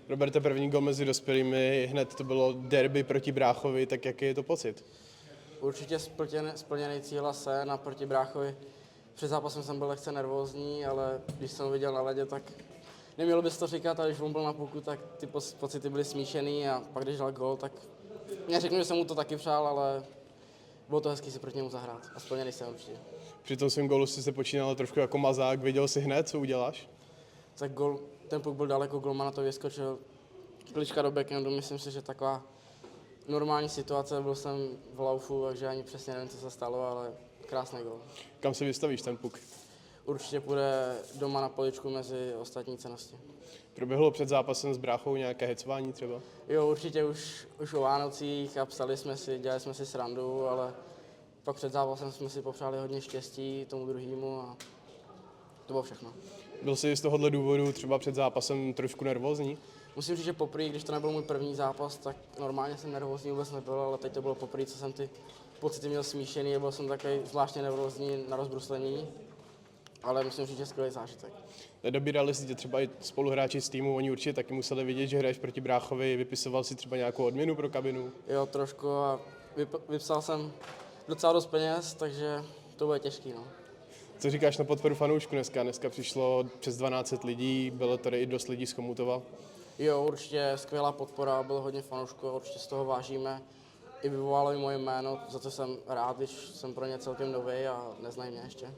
Roberte, první gol mezi dospělými, hned to bylo derby proti Bráchovi, tak jaký je to pocit? Určitě splněný cíl a sen a proti Bráchovi. Před zápasem jsem byl lehce nervózní, ale když jsem ho viděl na ledě, tak nemělo bys to říkat, ale když on byl na puku, tak ty pocity byly smíšený a pak když dal gol, tak neřeknu, že jsem mu to taky přál, ale bylo to hezký si proti němu zahrát a splněný jsem určitě. Při tom svém gólu si se počínal trošku jako mazák, viděl jsi hned, co uděláš? Tak gol, ten puk byl daleko, golman na to vyskočil. Klička do backhandu, myslím si, že taková normální situace, byl jsem v laufu, takže ani přesně nevím, co se stalo, ale krásný gol. Kam se vystavíš ten puk? Určitě půjde doma na poličku mezi ostatní cennosti. Proběhlo před zápasem s Bráchou nějaké hecování třeba? Jo, určitě už o Vánocích a psali jsme si, dělali jsme si srandu, ale pak před zápasem jsme si popřáli hodně štěstí tomu druhému a to bylo všechno. Byl jsi z tohohle důvodu třeba před zápasem trošku nervózní? Musím říct, že poprvé, když to nebyl můj první zápas, tak normálně jsem nervózní vůbec nebyl, ale teď to bylo poprvé, co jsem ty pocity měl smíšený a byl jsem takový zvláštně nervózní na rozbruslení, ale musím říct, že skvělý zážitek. Nedobírali si tě třeba i spoluhráči z týmu, oni určitě taky museli vidět, že hraješ proti Bráchovi, vypisoval si třeba nějakou odměnu pro kabinu? Jo, trošku a vypsal jsem docela dost peněz, takže to bude těžký, no. Co říkáš na podporu fanoušku dneska? Dneska přišlo přes 1200 lidí, bylo tady i dost lidí z Chomutova. Jo, určitě skvělá podpora, bylo hodně fanoušků, určitě z toho vážíme. I vyvolalo i moje jméno, za to jsem rád, když jsem pro ně celkem nový a neznají mě ještě.